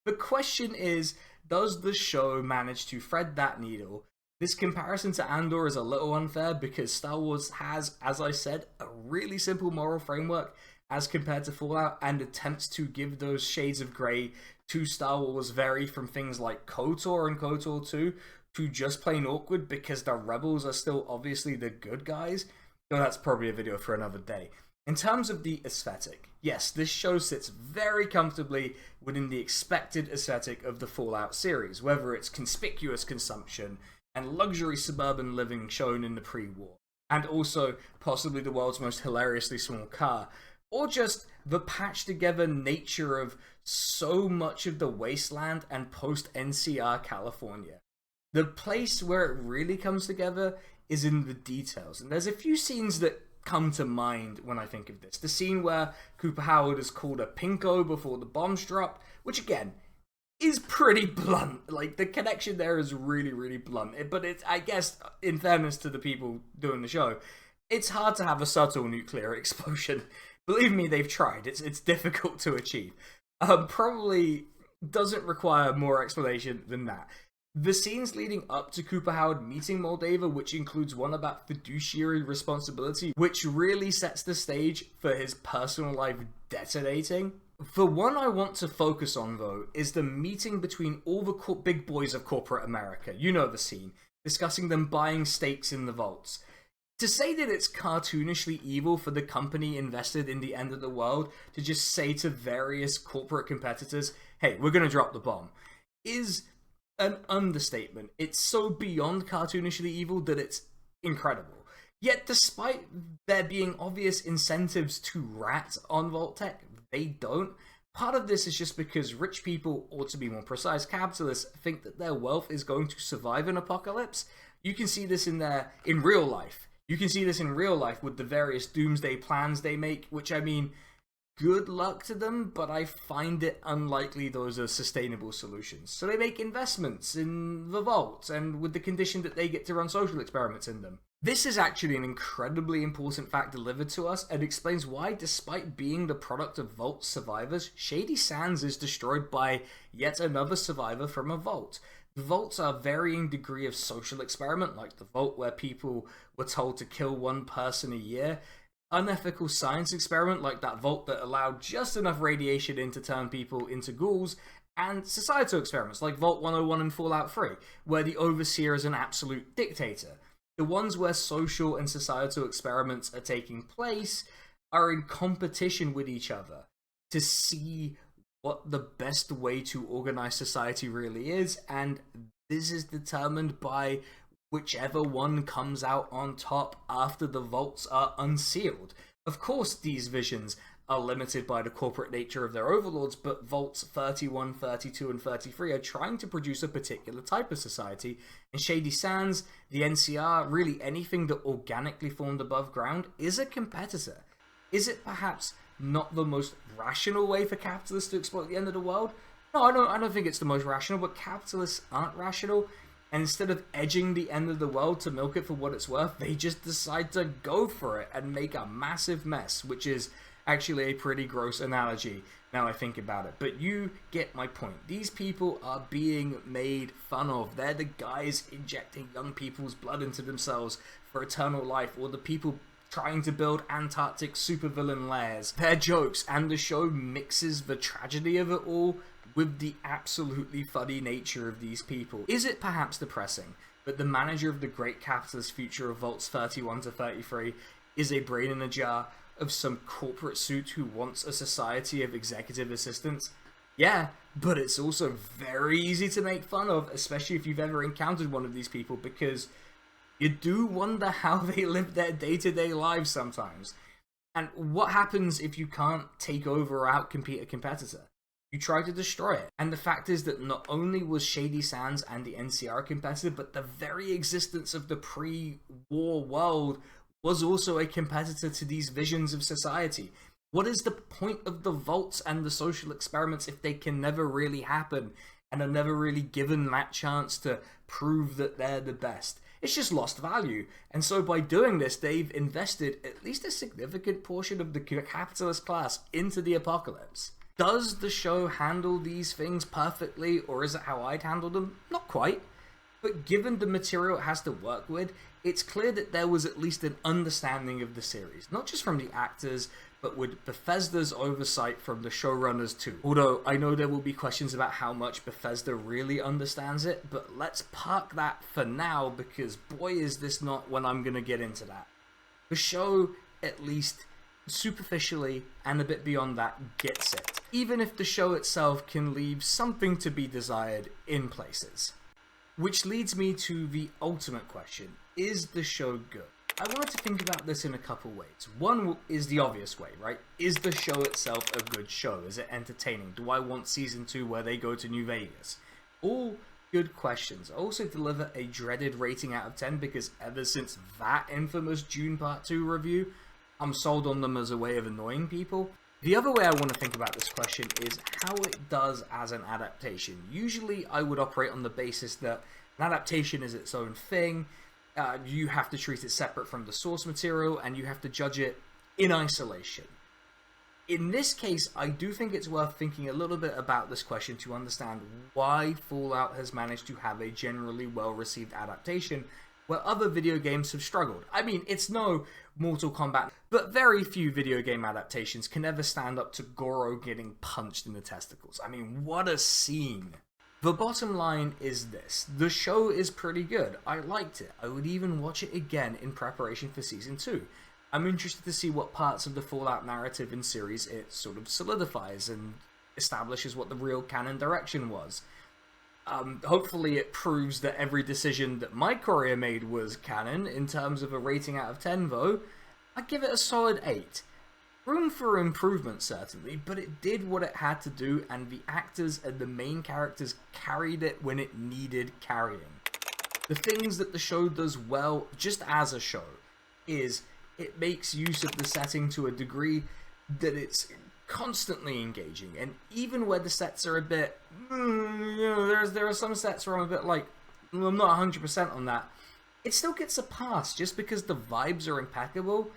The question is, does the show manage to thread that needle? This comparison to Andor is a little unfair because Star Wars has, as I said, a really simple moral framework as compared to Fallout, and attempts to give those shades of grey to Star Wars vary from things like KOTOR and KOTOR 2 to just plain awkward because the rebels are still obviously the good guys. Though that's probably a video for another day. In terms of the aesthetic, yes, this show sits very comfortably within the expected aesthetic of the Fallout series, whether it's conspicuous consumption and luxury suburban living shown in the pre-war, and also possibly the world's most hilariously small car, or just the patched together nature of so much of the wasteland and post-NCR California. The place where it really comes together is in the details, and there's a few scenes that come to mind when I think of this. The scene where Cooper Howard is called a pinko before the bombs dropped, which again is pretty blunt. Like, the connection there is really, really blunt. But it's, I guess, in fairness to the people doing the show, it's hard to have a subtle nuclear explosion. Believe me, they've tried. It's difficult to achieve. Probably doesn't require more explanation than that. The scenes leading up to Cooper Howard meeting Moldova, which includes one about fiduciary responsibility, which really sets the stage for his personal life detonating. The one I want to focus on, though, is the meeting between all the big boys of corporate America. You know the scene, discussing them buying stakes in the vaults. To say that it's cartoonishly evil for the company invested in the end of the world to just say to various corporate competitors, hey, we're going to drop the bomb, is an understatement. It's so beyond cartoonishly evil that it's incredible. Yet despite there being obvious incentives to rat on Vault-Tec, they don't. Part of this is just because rich people, or to be more precise, capitalists, think that their wealth is going to survive an apocalypse. You can see this in real life. You can see this in real life with the various doomsday plans they make, which, I mean, good luck to them, but I find it unlikely those are sustainable solutions. So they make investments in the vault, and with the condition that they get to run social experiments in them. This is actually an incredibly important fact delivered to us, and explains why, despite being the product of Vault survivors, Shady Sands is destroyed by yet another survivor from a Vault. The Vaults are varying degree of social experiment, like the Vault where people were told to kill one person a year, unethical science experiment like that Vault that allowed just enough radiation in to turn people into ghouls, and societal experiments like Vault 101 and Fallout 3, where the Overseer is an absolute dictator. The ones where social and societal experiments are taking place are in competition with each other to see what the best way to organize society really is, and this is determined by whichever one comes out on top after the vaults are unsealed. Of course, these visions are limited by the corporate nature of their overlords, but Vaults 31, 32, and 33 are trying to produce a particular type of society, and Shady Sands, the NCR, really anything that organically formed above ground, is a competitor. Is it perhaps not the most rational way for capitalists to exploit the end of the world? No, I don't think it's the most rational, but capitalists aren't rational. And instead of edging the end of the world to milk it for what it's worth, they just decide to go for it and make a massive mess, which is actually a pretty gross analogy now I think about it. But you get my point. These people are being made fun of. They're the guys injecting young people's blood into themselves for eternal life, or the people trying to build Antarctic supervillain lairs. Their jokes, and the show mixes the tragedy of it all with the absolutely funny nature of these people. Is it perhaps depressing that the manager of the great capitalist future of Vaults 31 to 33 is a brain in a jar of some corporate suit who wants a society of executive assistants? Yeah, but it's also very easy to make fun of, especially if you've ever encountered one of these people, because you do wonder how they live their day-to-day lives sometimes. And what happens if you can't take over or outcompete a competitor? You try to destroy it. And the fact is that not only was Shady Sands and the NCR competitive, but the very existence of the pre-war world was also a competitor to these visions of society. What is the point of the vaults and the social experiments if they can never really happen and are never really given that chance to prove that they're the best? It's just lost value. And so by doing this, they've invested at least a significant portion of the capitalist class into the apocalypse. Does the show handle these things perfectly, or is it how I'd handle them? Not quite. But given the material it has to work with, it's clear that there was at least an understanding of the series, not just from the actors, but with Bethesda's oversight from the showrunners too. Although I know there will be questions about how much Bethesda really understands it, but let's park that for now, because boy is this not when I'm gonna get into that. The show, at least superficially and a bit beyond that, gets it, even if the show itself can leave something to be desired in places. Which leads me to the ultimate question: is the show good? I wanted to think about this in a couple ways. One is the obvious way, right? Is the show itself a good show? Is it entertaining? Do I want season 2 where they go to New Vegas? All good questions. I also deliver a dreaded rating out of 10 because ever since that infamous June Part 2 review, I'm sold on them as a way of annoying people. The other way I want to think about this question is how it does as an adaptation. Usually I would operate on the basis that an adaptation is its own thing. You have to treat it separate from the source material, and you have to judge it in isolation. In this case, I do think it's worth thinking a little bit about this question to understand why Fallout has managed to have a generally well-received adaptation where other video games have struggled. I mean, it's no Mortal Kombat, but very few video game adaptations can ever stand up to Goro getting punched in the testicles. I mean, what a scene. The bottom line is this: the show is pretty good. I liked it. I would even watch it again in preparation for Season 2. I'm interested to see what parts of the Fallout narrative and series it sort of solidifies and establishes what the real canon direction was. Hopefully it proves that every decision that Mike Correa made was canon. In terms of a rating out of 10 though, I'd give it a solid 8. Room for improvement, certainly, but it did what it had to do, and the actors and the main characters carried it when it needed carrying. The things that the show does well, just as a show, is it makes use of the setting to a degree that it's constantly engaging, and even where the sets are a bit, there are some sets where I'm a bit like, I'm not 100% on that. It still gets a pass just because the vibes are impeccable.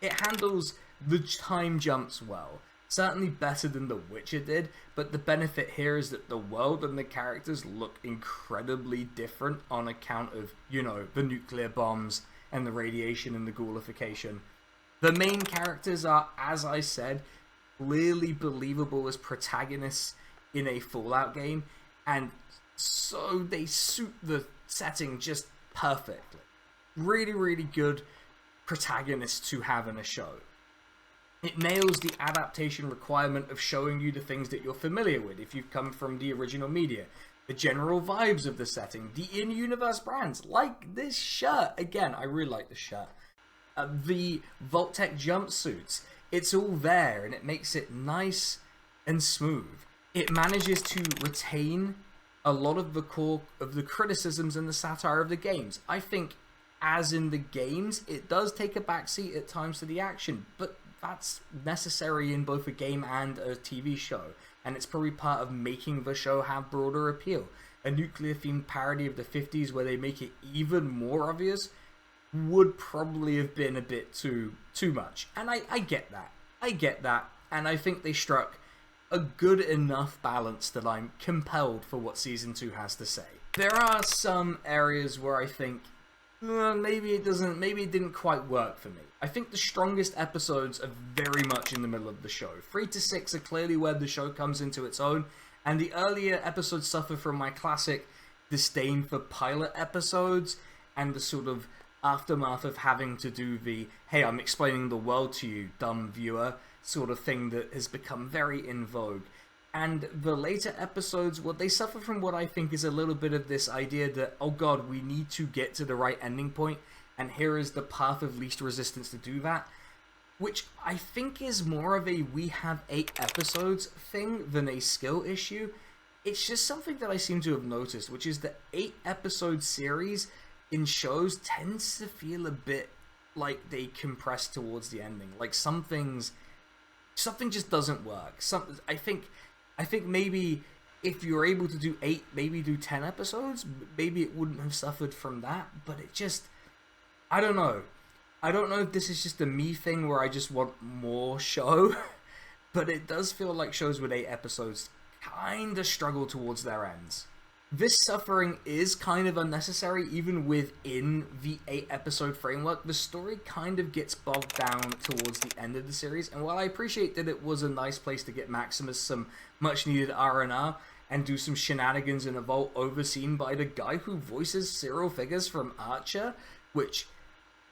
It handles the time jumps well. Certainly better than The Witcher did, but the benefit here is that the world and the characters look incredibly different on account of, the nuclear bombs and the radiation and the ghoulification. The main characters are, as I said, clearly believable as protagonists in a Fallout game, and so they suit the setting just perfectly. Really, really good protagonists to have in a show. It nails the adaptation requirement of showing you the things that you're familiar with if you've come from the original media. The general vibes of the setting, the in-universe brands, like this shirt. Again, I really like this shirt. The Vault-Tec jumpsuits. It's all there, and it makes it nice and smooth. It manages to retain a lot of the core of the criticisms and the satire of the games. I think, as in the games, it does take a backseat at times to the action, but that's necessary in both a game and a TV show, and it's probably part of making the show have broader appeal. A nuclear-themed parody of the 50s where they make it even more obvious would probably have been a bit too much, and I get that, and I think they struck a good enough balance that I'm compelled for what Season 2 has to say. There are some areas where I think maybe it didn't quite work for me. I think the strongest episodes are very much in the middle of the show. 3 to 6 are clearly where the show comes into its own, and the earlier episodes suffer from my classic disdain for pilot episodes and the sort of aftermath of having to do the, hey, I'm explaining the world to you, dumb viewer, sort of thing that has become very in vogue. And the later episodes, well, they suffer from what I think is a little bit of this idea that, oh god, we need to get to the right ending point, and here is the path of least resistance to do that, which I think is more of a we have 8 episodes thing than a skill issue. It's just something that I seem to have noticed, which is that 8 episode series in shows tends to feel a bit like they compress towards the ending. Like something just doesn't work. I think maybe if you're able to do 8, maybe do 10 episodes, maybe it wouldn't have suffered from that, but it just, I don't know. I don't know if this is just a me thing where I just want more show, but it does feel like shows with 8 episodes kinda struggle towards their ends. This suffering is kind of unnecessary even within the 8 episode framework. The story kind of gets bogged down towards the end of the series, and while I appreciate that it was a nice place to get Maximus some much needed R&R and do some shenanigans in a vault overseen by the guy who voices Cyril Figures from Archer, which,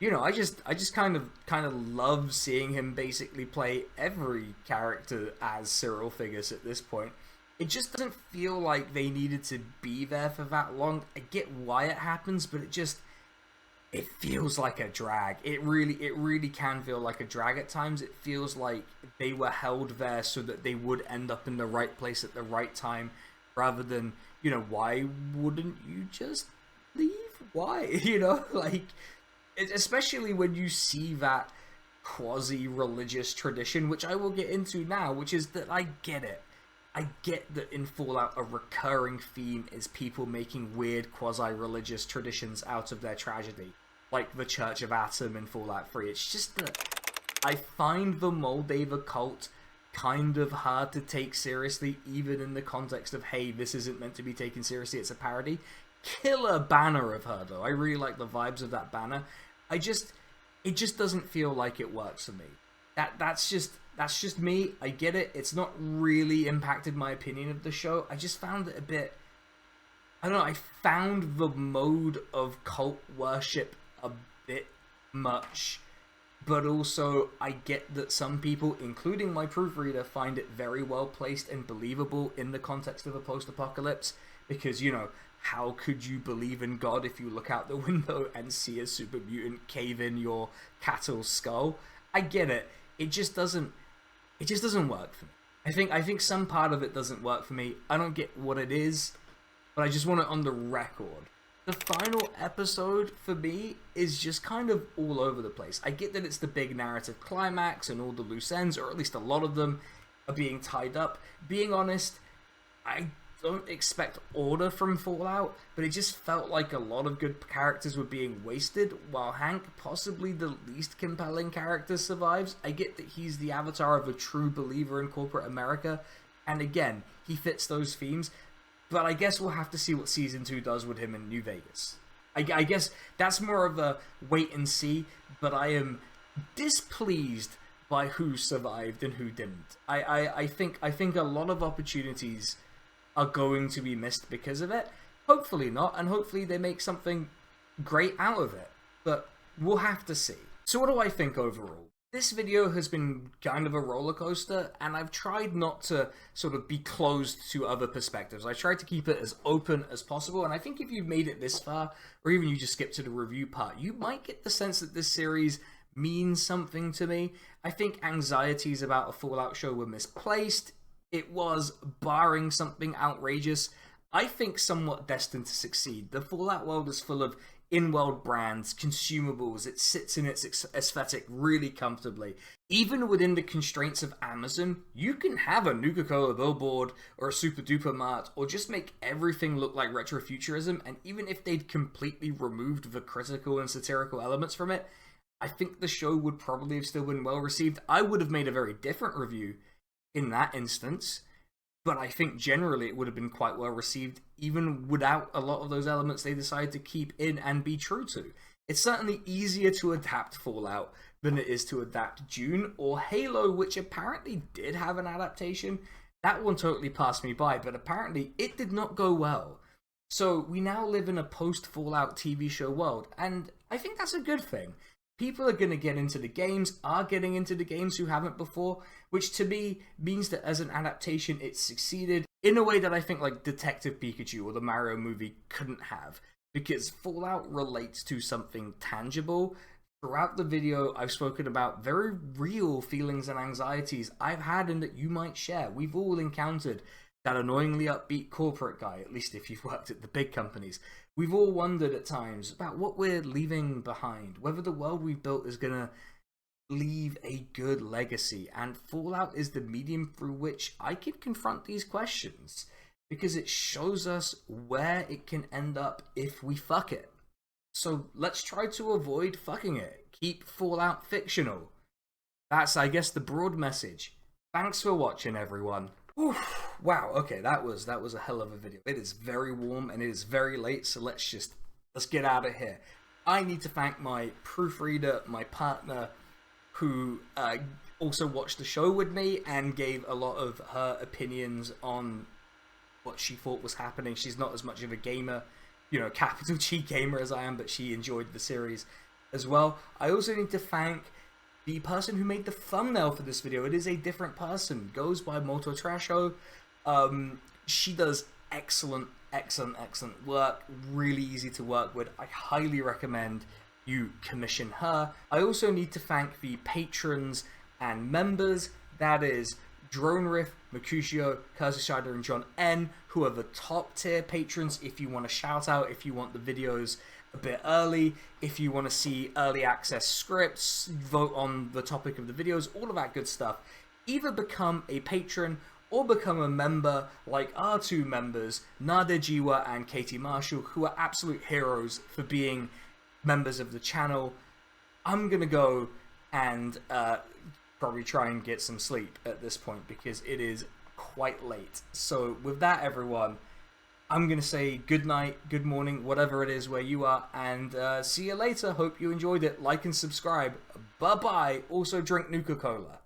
I just kind of love seeing him basically play every character as Cyril Figures at this point. It just doesn't feel like they needed to be there for that long. I get why it happens, but it feels like a drag. It really can feel like a drag at times. It feels like they were held there so that they would end up in the right place at the right time, rather than, why wouldn't you just leave? Why? Especially when you see that quasi-religious tradition, which I will get into now, which is that I get it. I get that in Fallout a recurring theme is people making weird quasi-religious traditions out of their tragedy, like the Church of Atom in Fallout 3. It's just that I find the Moldava cult kind of hard to take seriously, even in the context of, hey, this isn't meant to be taken seriously, it's a parody. Killer banner of her, though. I really like the vibes of that banner. It just doesn't feel like it works for me. That's just me. I get it. It's not really impacted my opinion of the show. I just found it a bit, I don't know, I found the mode of cult worship a bit much. But also, I get that some people, including my proofreader, find it very well placed and believable in the context of a post-apocalypse. Because, how could you believe in God if you look out the window and see a super mutant cave in your cattle's skull? I get it. It just doesn't work for me. I think some part of it doesn't work for me. I don't get what it is, but I just want it on the record. The final episode, for me, is just kind of all over the place. I get that it's the big narrative climax and all the loose ends, or at least a lot of them. are being tied up. Being honest, I don't expect order from Fallout, but it just felt like a lot of good characters were being wasted, while Hank, possibly the least compelling character, survives. I get that he's the avatar of a true believer in corporate America, and again, he fits those themes, but I guess we'll have to see what Season 2 does with him in New Vegas. I guess that's more of a wait and see, but I am displeased by who survived and who didn't. I think a lot of opportunities are going to be missed because of it. Hopefully not, and hopefully they make something great out of it. But we'll have to see. So what do I think overall? This video has been kind of a roller coaster, and I've tried not to sort of be closed to other perspectives. I tried to keep it as open as possible, and I think if you've made it this far, or even you just skipped to the review part, you might get the sense that this series means something to me. I think anxieties about a Fallout show were misplaced. It was, barring something outrageous, I think somewhat destined to succeed. The Fallout world is full of in-world brands, consumables. It sits in its aesthetic really comfortably. Even within the constraints of Amazon, you can have a Nuka-Cola billboard or a Super Duper Mart, or just make everything look like retrofuturism, and even if they'd completely removed the critical and satirical elements from it, I think the show would probably have still been well received. I would have made a very different review in that instance, but I think generally it would have been quite well received even without a lot of those elements they decided to keep in and be true to. It's certainly easier to adapt Fallout than it is to adapt Dune or Halo, which apparently did have an adaptation. That one totally passed me by, but apparently it did not go well. So we now live in a post-Fallout TV show world, and I think that's a good thing. People are going to get into the games, are getting into the games who haven't before, which to me means that as an adaptation it succeeded in a way that I think like Detective Pikachu or the Mario movie couldn't have, because Fallout relates to something tangible. Throughout the video I've spoken about very real feelings and anxieties I've had and that you might share. We've all encountered that annoyingly upbeat corporate guy, at least if you've worked at the big companies. We've all wondered at times about what we're leaving behind, whether the world we've built is going to leave a good legacy, and Fallout is the medium through which I can confront these questions, because it shows us where it can end up if we fuck it. So let's try to avoid fucking it. Keep Fallout fictional. That's, I guess, the broad message. Thanks for watching, everyone. Oof, wow, okay, that was a hell of a video. It is very warm and it is very late, so let's get out of here. I need to thank my proofreader, my partner, who also watched the show with me and gave a lot of her opinions on what she thought was happening. She's not as much of a gamer, you know, capital G gamer as I am, but she enjoyed the series as well. I also need to thank the person who made the thumbnail for this video. It is a different person. Goes by Moto Trasho. She does excellent work. Really easy to work with. I highly recommend you commission her. I also need to thank the patrons and members. That is Drone Riff, Mercutio, Cursider, and John N, who are the top tier patrons. If you want a shout out, if you want the videos a bit early, if you want to see early access scripts, vote on the topic of the videos, all of that good stuff, either become a patron or become a member like our two members, Nader Jiwa and Katie Marshall, who are absolute heroes for being members of the channel. I'm gonna go and probably try and get some sleep at this point because it is quite late. So with that, everyone, I'm going to say good night, good morning, whatever it is where you are, and see you later. Hope you enjoyed it. Like and subscribe. Bye-bye. Also drink Nuka-Cola.